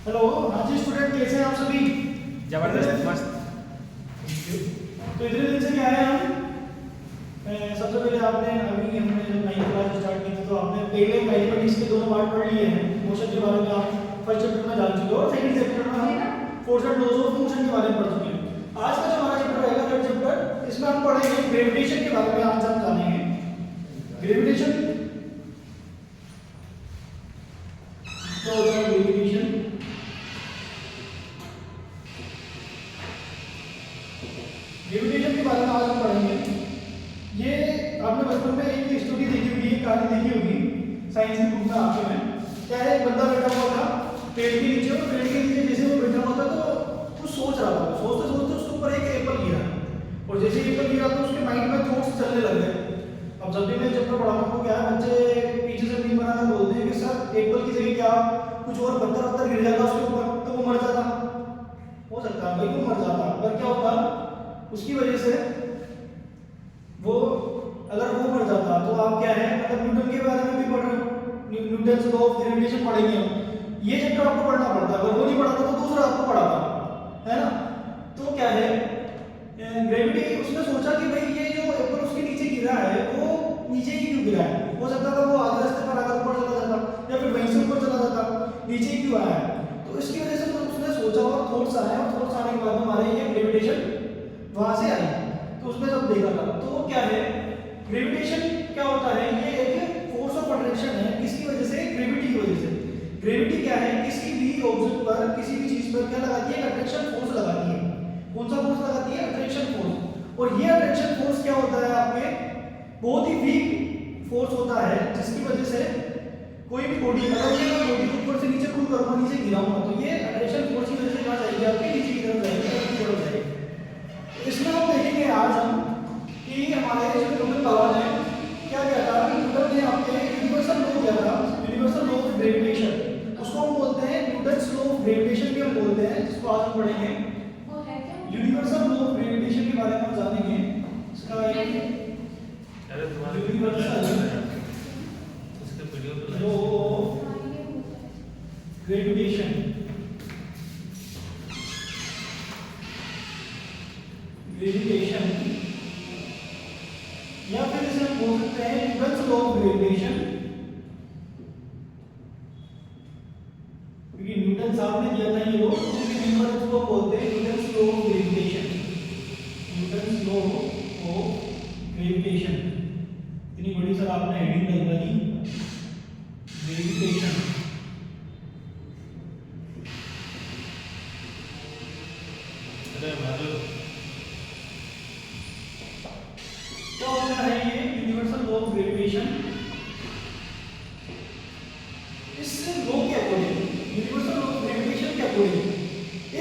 Hello, हाँ जी student, कैसे हैं आप सभी? जबरदस्त मस्त। तो इतने दिन से क्या है हम सबसे पहले आपने अभी हमने जब 9th क्लास स्टार्ट की थी तो आपने पहले मैथमेटिक्स के दोनों पार्ट पढ़ लिए हैं। मोशन के बारे में आप फर्स्ट चैप्टर में जान चुके हो और सेकंड चैप्टर में हम force and laws of motion के बारे में पढ़ चुके हैं। आज का जो हमारा चैप्टर रहेगा थर्ड चैप्टर, इसमें हम पढ़ेंगे ग्रेविटेशन के बारे में। आज हम जानेंगे ग्रेविटेशन। तो ग्रेविटेशन ग्रेविटेशन के बारे में आज हम पढ़ेंगे। ये आपने बचपन में एक स्टोरी देखी होगी, एक कहानी देखी होगी साइंस की बुक में आपके में। क्या है, एक बंदा बैठा हुआ था पेड़ के नीचे, और पेड़ के नीचे जैसे वो बैठा हुआ था तो कुछ सोच रहा था। सोचते सोचते उसके ऊपर एक एप्पल गिरा, और जैसे ही एप्पल गिरा तो उसके माइंड में थॉट्स चलने लग गए। अब जब भी मैं चैप्टर पढ़ाता हूँ, क्या है, बच्चे पीछे से मीम बनाकर बोलते हैं कि सर एप्पल की जगह क्या कुछ और पत्थर वत्थर गिर जाता उसके ऊपर तो वो मर जाता। हो सकता है भाई वो मर जाता, पर क्या होता उसकी वजह से, वो अगर वो मर जाता तो आप क्या है, मतलब न्यूटन के बारे में भी पढ़ रहे हो, न्यूटन्स लॉ ऑफ ग्रेविटेशन पढ़ेंगे हम। ये चैप्टर आपको पढ़ना पड़ता, अगर वो नहीं पढ़ाता तो दूसरा आपको पढ़ाता है ना। तो क्या है, ग्रेविटी, उसने सोचा कि भाई ये जो एप्पल उसके नीचे गिरा है वो नीचे ही क्यों गिरा है। हो सकता था वो आधे रास्ते पर आकर ऊपर चला जाता, या फिर वहीं से ऊपर चला जाता, नीचे ही क्यों आया है। तो इसकी वजह से उसने सोचा और थॉट्स आए, और थॉट्स आने के बाद हमारे ये ग्रेविटेशन वहां से आई। तो उसने जब देखा था तो वो क्या है, ग्रेविटेशन क्या होता है, ये एक फोर्स ऑफ अट्रैक्शन है। किसकी वजह से? ग्रेविटी की वजह से। ग्रेविटी क्या है, किसी भी ऑब्जेक्ट पर, किसी भी चीज पर क्या लगाती है, अट्रैक्शन फोर्स लगाती है। कौन सा फोर्स लगाती है? Attraction force. और ये अट्रैक्शन फोर्स क्या होता है आपके, बहुत ही वीक फोर्स होता है, जिसकी वजह से कोई भी बॉडी, अगर ये मैं बॉडी ऊपर से नीचे पुल करूंगा, नीचे गिराऊंगा, तो ये अट्रैक्शन फोर्स की वजह से कहां जाएगी, आपके नीचे की तरफ जाएगी, नीचे की तरफ जाएगी। इसमें हम देखेंगे आज हम कि हमारे जो न्यूटन लॉ है, क्या कहता है न्यूटन ने आपके यूनिवर्सल लॉ किया था, यूनिवर्सल लॉ ऑफ ग्रेविटेशन। उसको हम बोलते हैं न्यूटन्स लॉ ऑफ ग्रेविटेशन भी हम बोलते हैं, जिसको आज हम पढ़ेंगे। यूनिवर्सल लॉ ऑफ ग्रेविटेशन के बारे में हम जानेंगे। इसका एक universal law of gravitation, gravitation, या फिर इसे हम बोल सकते हैं न्यूटन्स लॉ ऑफ ग्रेविटेशन, क्योंकि न्यूटन साहब ने दिया था ये लॉ, इसको बोलते हैं Newton's law of gravitation, Newton's law of gravitation. इतनी बड़ी सर आपने हेडिंग डलवा दी, ग्रेविटेशन। क्या होता है ये यूनिवर्सल लॉ ऑफ ग्रेविटेशन? इस लॉ के according, universal law of gravitation के अकॉर्डिंग,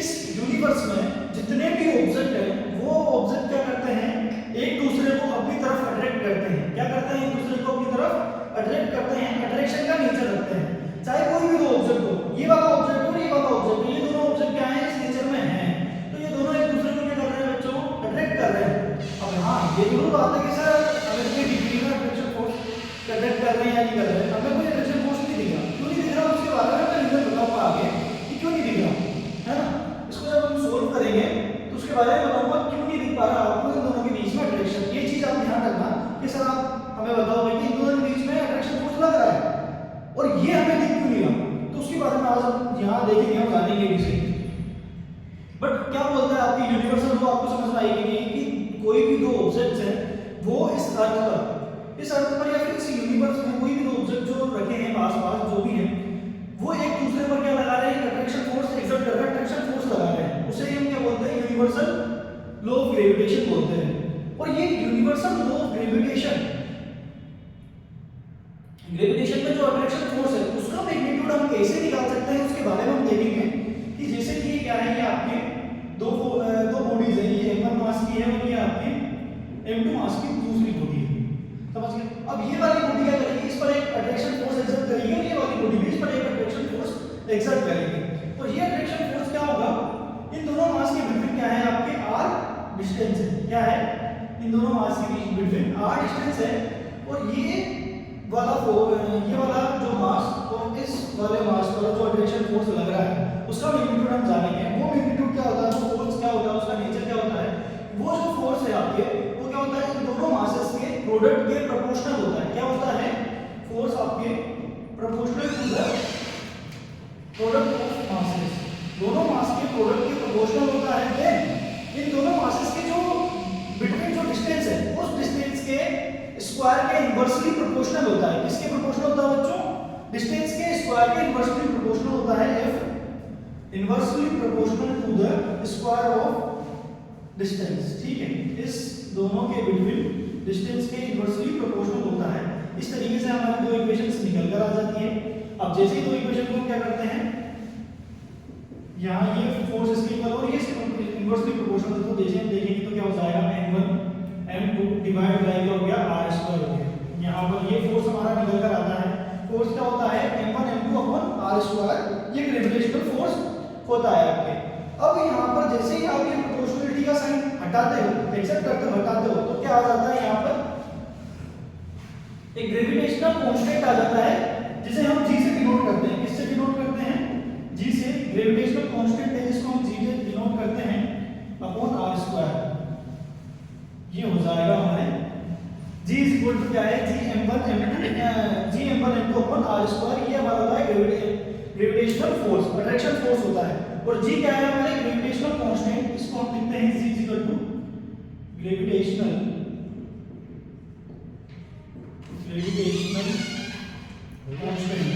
इस यूनिवर्स में जितने भी ऑब्जेक्ट हैं, वो ऑब्जेक्ट क्या करते हैं, एक दूसरे को अपनी तरफ अट्रैक्ट करते हैं। क्या करते हैं? एक दूसरे को अपनी तरफ अट्रैक्ट करते हैं, अट्रैक्शन का नेचर रखते हैं। चाहे कोई भी दो ऑब्जेक्ट हो, ये वाला ऑब्जेक्ट हो, ये वाला ऑब्जेक्ट हो, ये दोनों ऑब्जेक्ट क्या है, इस नेचर में हैं, तो ये दोनों एक दूसरे को क्या कर रहे हैं बच्चों, अट्रैक्ट कर रहे हैं। अब हाँ, ये जरूर बात है कि सर अगर कोई डिग्री में अट्रैक्शन फोर्स अट्रैक्ट कर रहे हैं या नहीं कर रहे हैं, हमें कोई अट्रैक्शन फोर्स नहीं दिख रहा। क्यों नहीं दिख रहा, उसके बारे में मैं रीजन बताऊंगा आगे कि क्यों नहीं दिख रहा, है ना। इसको जब हम सोल्व करेंगे तो उसके बारे में बताऊंगा क्यों नहीं दिख पा रहा आपको इन दोनों के बीच में अट्रैक्शन। ये चीज आप ध्यान रखना कि सर आप हमें बताओगे कि इन दोनों के बीच में अट्रैक्शन फोर्स लग रहा है और ये हमें दिख क्यों नहीं रहा। तो उसके बारे में आज हम यहाँ देखेंगे, हम जानेंगे इसे। बट क्या बोलता है आपकी यूनिवर्सल लॉ, आपको समझ में आएगी नहीं कि कोई भी दो ऑब्जेक्ट्स हैं, वो इस अर्थ पर या फिर इस यूनिवर्स में कोई भी दो ऑब्जेक्ट जो रखे हैं आस-पास, जो भी है, वो एक दूसरे पर क्या लगा रहे हैं, अट्रैक्शन फोर्स एक्सर्ट कर रहे हैं, अट्रैक्शन फोर्स लगा रहे हैं। उसे हम क्या बोलते हैं, यूनिवर्सल लॉ ऑफ ग्रेविटेशन बोलते हैं। और ये universal law of gravitation, gravitation में जो अट्रैक्शन फोर्स है, उसका मैग्नीट्यूड हम कैसे निकाल सकते हैं, उसके बारे में हम देखेंगे। कि जैसे कि क्या है, ये आपके दो बॉडीज है, ये m1 मास की है और ये आपकी m2 मास की दूसरी बॉडी है, समझ गए। अब ये वाली बॉडी क्या करेगी, इस पर एक अट्रैक्शन फोर्स एक्सर्ट करेगी, और ये वाली बॉडी भी इस पर एक अट्रैक्शन फोर्स एक्सर्ट करेगी। और ये अट्रैक्शन फोर्स क्या होगा, इन दोनों मास के बिटवीन क्या है, आपके r डिस्टेंस है। क्या है, इन दोनों मास के बीच बिटवीन r डिस्टेंस है। और ये वाला जो मास और इस वाले मास पर जो अट्रैक्शन फोर्स लग रहा है, उसका प्रोपोर्शनल होता है। क्या होता है? फोर्स आपके proportional to the product of masses, दोनों मास के प्रोडक्ट के प्रोपोर्शनल होता है। देन इन दोनों मासेस के जो बिटवीन जो डिस्टेंस है उस डिस्टेंस के स्क्वायर के इनवर्सली प्रोपोर्शनल होता है। किसके प्रोपोर्शनल होता है बच्चों? डिस्टेंस के स्क्वायर के इनवर्सली प्रोपोर्शनल होता है। F inversely proportional to the square of distance. ठीक है, इस दोनों के बिटवीन डिस्टेंस के इनवर्सली प्रोपोर्शनल होता है। इस तरीके से हमारी दो इक्वेशंस निकल कर आ जाती है। अब जैसे ही दो इक्वेशन को क्या करते हैं, यहाँ ये फोर्स इसके इक्वल और ये इनवर्सली प्रोपोर्शनल, तो जैसे हम देखेंगे तो क्या हो जाएगा, m1 m2 डिवाइड बाय क्या हो गया, r स्क्वायर हो गया। यहाँ पर ये फोर्स हमारा निकल कर आता है। फोर्स क्या होता है, m1 m2 upon r square, ये ग्रेविटेशनल फोर्स होता है आपके। अब यहाँ पर जैसे ही आप ये प्रोपोर्शनलिटी का साइन हटाते हो, एक्सेप्ट करते हो, हटाते हो, तो क्या आ जाता है, यहाँ पर एक ग्रेविटेशनल कांस्टेंट आ जाता है, जिसे हम g से डिनोट करते हैं। किससे डिनोट करते हैं? g से। ग्रेविटेशनल कांस्टेंट है जिसको हम g से डिनोट करते हैं अपॉन r स्क्वायर। ये हो जाएगा हमारे g इज इक्वल टू क्या है, gm1 m2 upon r square. ये हमारा होता है ग्रेविटेशनल फोर्स, अट्रैक्शन फोर्स होता है। और g क्या है हमारे, ग्रेविटेशनल कांस्टेंट। इसको हम लिखते हैं g is equal to gravitational constant.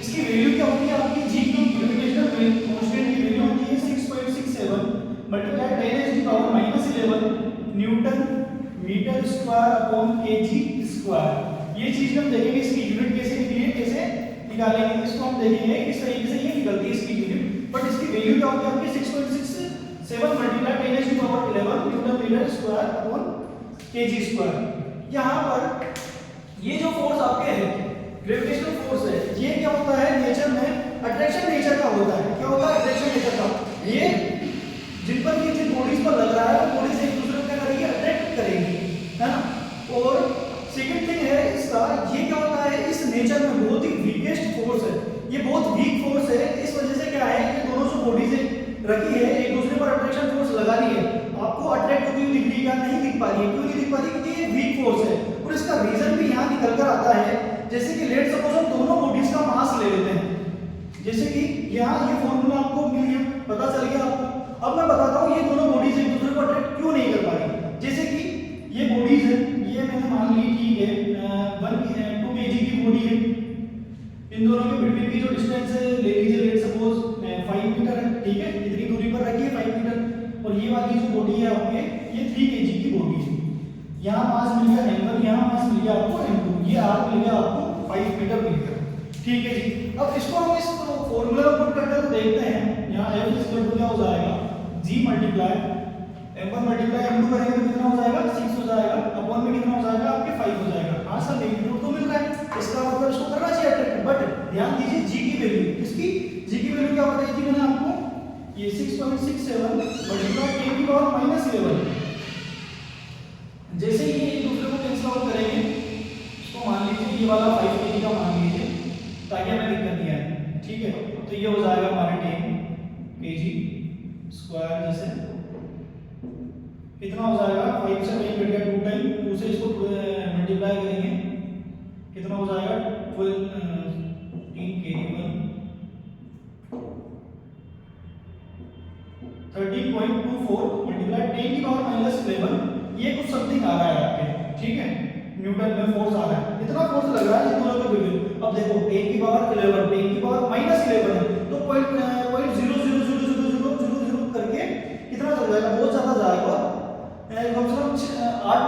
इसकी वैल्यू क्या होती है आपकी, g की ग्रेविटेशनल कांस्टेंट की वैल्यू होती है 6.67 multiply 10⁻⁻11 newton metre square upon KG square. ये चीज हम देखेंगे, इसकी यूनिट कैसे निकली है, कैसे निकालेंगे, इसको हम देखेंगे किस तरीके से ये निकलती है इसकी यूनिट। बट इसकी वैल्यू क्या होती है आपकी 6.67 multiply 10⁻11 newton metre square upon KG square. यहाँ पर ये जो फोर्स आपके है ग्रेविटेशनल फोर्स है, ये क्या होता है, नेचर में अट्रैक्शन नेचर का होता है। क्या होता है, अट्रैक्शन नेचर का। ये जिन पर ये जिन बॉडीज पर लग रहा है वो बॉडीज एक दूसरे को क्या करेंगी, अट्रैक्ट करेंगी, है ना। और सेकंड थिंग है इसका, ये क्या होता है, इस नेचर में बहुत ही वीकेस्ट फोर्स है, ये बहुत वीक फोर्स है। इस वजह से क्या है, ये दोनों जो बॉडीज रखी है एक दूसरे पर अट्रैक्शन फोर्स लगा रही है, आपको अट्रैक्ट होती हुई दिख रही है, नहीं दिख पा रही है। क्यों नहीं दिख पा रही, क्योंकि ये वीक फोर्स है। और इसका रीजन भी यहाँ निकल कर आता है। जैसे कि लेट सपोज हम दोनों बॉडीज का मास ले लेते हैं, जैसे कि यहाँ ये फॉर्मूला आपको मिल गया, पता चल गया आपको। अब मैं बताता हूँ ये दोनों बॉडीज एक दूसरे को अट्रैक्ट क्यों नहीं कर पा रही। जैसे कि ये बॉडीज है, ये मैंने मान ली, ठीक है, 2 kg की बॉडी है। इन दोनों के बिटवीन की जो डिस्टेंस है ले लीजिए, लेट सपोज 5 मीटर है, ठीक है, इतनी दूरी पर रखिए 5 मीटर। और ये वाली जो बॉडी है आपके, ये 3 kg की बॉडी है। यहाँ मास मिल गया m1, यहाँ मास मिल गया आपको m2, ये r मिल गया आपको 5 मीटर मिल गया, ठीक है जी। अब इसको हम इस फॉर्मूला में पुट करते हैं तो देखते हैं, यहाँ F इज इक्वल टू क्या हो जाएगा, g multiply m1 multiply m2 करेंगे तो कितना हो जाएगा, 6 हो जाएगा, अपॉन में कितना हो जाएगा आपके 5 हो जाएगा। हाँ सर, मैग्नीट्यूड तो मिल रहा है, इसका मतलब इसको करना चाहिए अट्रैक्ट। बट ध्यान दीजिए g की वैल्यू, इसकी g की वैल्यू क्या बताई थी मैंने आपको, ये 6.67 मल्टीप्लाई 10⁻11। जैसे ही ये एक दूसरे को कैंसिल आउट करेंगे, इसको मान लीजिए ये वाला 5 kg का मान लीजिए, ताकि हमें दिक्कत नहीं आए, ठीक है। तो ये हो जाएगा हमारे 10 kg स्क्वायर, जैसे कितना हो जाएगा, 5 से 5 कट गया, 2 टाइम, 2 से इसको मल्टीप्लाई करेंगे, कितना हो जाएगा 13 kg 13.24 मल्टीप्लाई 10⁻11, ये कुछ समथिंग आ रहा है आपके, ठीक है, न्यूटन में फोर्स आ रहा है। इतना फोर्स लग रहा है इन दोनों के बिटवीन। अब देखो 10⁻11 10⁻−11 है, तो 0.000000 करके कितना चल जाएगा, बहुत ज्यादा जाएगा, कम से कम 8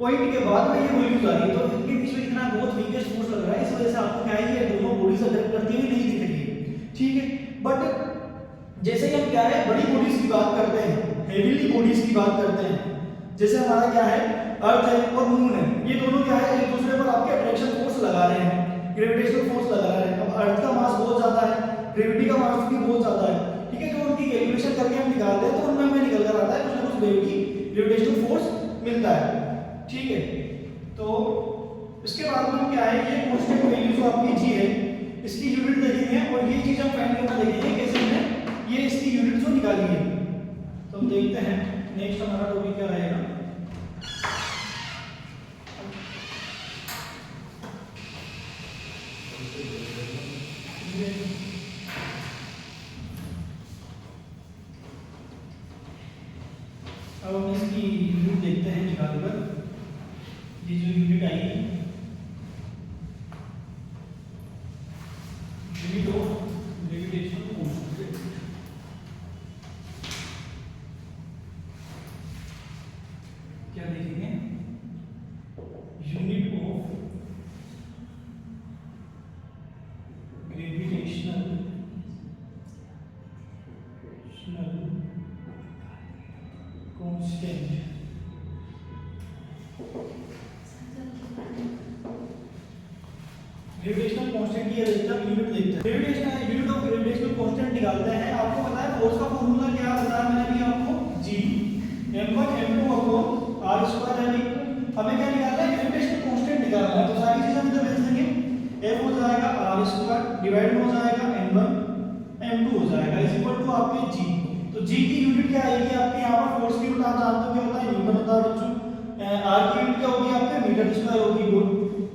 पॉइंट के बाद में ये वैल्यूज आ रही है। तो इनके बीच में इतना बहुत वीकेस्ट फोर्स लग रहा है, इस वजह से आपको क्या है, ये दोनों बॉडीज अट्रैक्ट करती हुई नहीं दिख रही है, ठीक है। बट जैसे ही हम क्या है, बड़ी बॉडीज की बात करते हैं, हेवीली बॉडीज की बात करते हैं, जैसे हमारा क्या है, अर्थ है और मून है, ये दोनों क्या है, एक दूसरे पर आपके अट्रैक्शन फोर्स लगा रहे हैं, ग्रेविटेशनल फोर्स लगा रहे हैं। अब अर्थ का मास बहुत ज्यादा है, ग्रेविटी का मास भी बहुत ज्यादा है, ठीक है। तो उनकी कैलकुलेशन करके हम निकालते हैं, तो उनमें हमें निकल कर आता है कुछ ना कुछ ग्रेविटेशनल फोर्स मिलता है, ठीक है। तो इसके बाद में क्या है, ये कांस्टेंट वैल्यू जो आपकी g है, इसकी यूनिट देखेंगे और ये चीज हम फाइंड करना देखेंगे कैसे हमने ये इसकी यूनिट जो निकाली है। तो हम देखते हैं नेक्स्ट हमारा टॉपिक क्या रहेगा? अब हम इसकी यूनिट देखते हैं निकाल कर। ये जो यूनिट आएगी, यूनिट ऑफ ग्रेविटेशनल कांस्टेंट, क्या देखेंगे? Unit of gravitational constant. Gravitational constant की एकदम यूनिट देखते हैं। Gravitational unit of gravitational constant निकालते हैं। आपको पता है फोर्स का फॉर्मूला क्या बताया मैंने अभी आपको? G m1 m2 upon r square है। हमें क्या निकालना है? ग्रेविटेशनल कांस्टेंट निकालना है। तो सारी चीजें हम इधर भेज देंगे। f हो जाएगा r स्क्वायर डिवाइड हो जाएगा m1 m2 हो जाएगा इज इक्वल टू आपके G। तो G की यूनिट क्या आएगी आपके? यहाँ पर फोर्स की यूनिट आप जानते हो क्या होता है? न्यूटन होता है बच्चों। r की यूनिट क्या होगी आपके? मीटर स्क्वायर होगी गुड।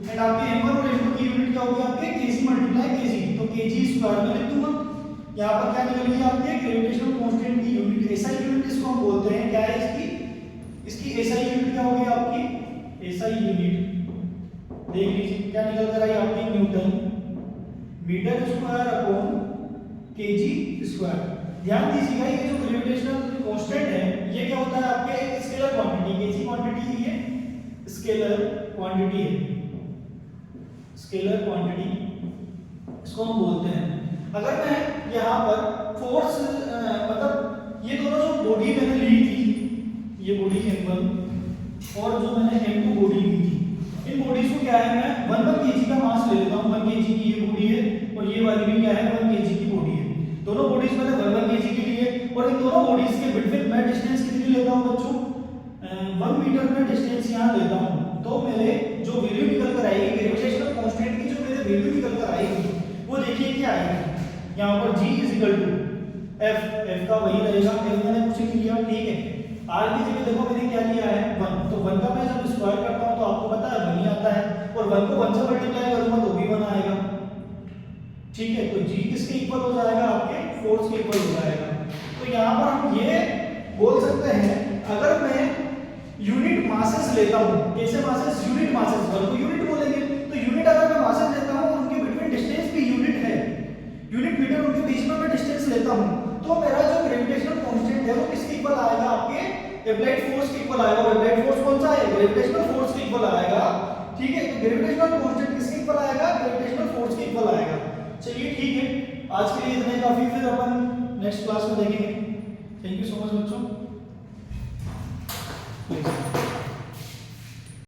एंड आपके m1 और m2 की यूनिट क्या होगी आपके? kg multiply kg। तो kg स्क्वायर में लिख दूंगा। यहाँ पर क्या निकल गई आपके? ग्रेविटेशनल कांस्टेंट की यूनिट एसआई यूनिट इसको हम बोलते हैं। क्या है इसकी एसआई यूनिट क्या होगी आपकी? एसआई यूनिट देख लीजिए क्या निकल कर आई आपकी? Newton metre square upon KG square. ध्यान दीजिएगा ये जो ग्रेविटेशनल कांस्टेंट है ये क्या होता है आपके? एक स्केलर क्वांटिटी, केजी क्वांटिटी ये स्केलर क्वांटिटी है। स्केलर क्वांटिटी इसको हम बोलते हैं। अगर मैं यहाँ पर फोर्स मतलब ये दोनों जो बॉडी मैंने ली थी, ये बॉडी m1 और जो मैंने m2 बॉडी ली थी, इन बॉडीज को क्या है मैं 1 kg का मास ले लेता हूँ। 1 kg की ये बॉडी है और ये वाली भी क्या है? 1 kg की बॉडी है। दोनों बॉडीज मैंने 1 kg की ली है और इन दोनों बॉडीज के बिटवीन मैं डिस्टेंस कितनी लेता हूँ बच्चों? 1 मीटर में डिस्टेंस यहाँ लेता हूँ। तो मेरे जो वैल्यू निकल कर आएगी ग्रेविटेशनल कांस्टेंट की, जो मेरे वैल्यू निकल कर आएगी वो देखिए क्या आएगी। यहाँ पर G is equal to F का वही रहेगा। F मैंने कुछ नहीं लिया, ठीक है। R की जगह देखो मैंने क्या लिया है? 1। तो 1 का मैं जब स्क्वायर करता हूँ तो आपको पता है 1 ही आता है और 1 को 1 से मल्टीप्लाई करूंगा तो भी 1 आएगा, ठीक है। तो G किसके इक्वल हो जाएगा? आपके फोर्स के इक्वल हो जाएगा। तो यहाँ पर हम ये बोल सकते हैं अगर मैं यूनिट मासेस लेता हूँ, कैसे मासेस? यूनिट मासेस, 1 को यूनिट बोलेंगे। तो यूनिट अगर मैं मासेस लेता हूँ और उनके बिटवीन डिस्टेंस भी यूनिट है, यूनिट मीटर उनके बीच में मैं डिस्टेंस लेता हूँ, तो मेरा जो ग्रेविटेशनल कांस्टेंट है वो किसके इक्वल आएगा? आपके अप्लाइड फोर्स के इक्वल आएगा। अप्लाइड फोर्स कौन सा है? ग्रेविटेशनल फोर्स के इक्वल आएगा, ठीक है। तो ग्रेविटेशनल कांस्टेंट किसके इक्वल आएगा? ग्रेविटेशनल फोर्स के इक्वल आएगा। चलिए ठीक है, आज के लिए इतना ही काफी, फिर अपन नेक्स्ट क्लास में देखेंगे। थैंक यू सो मच बच्चों।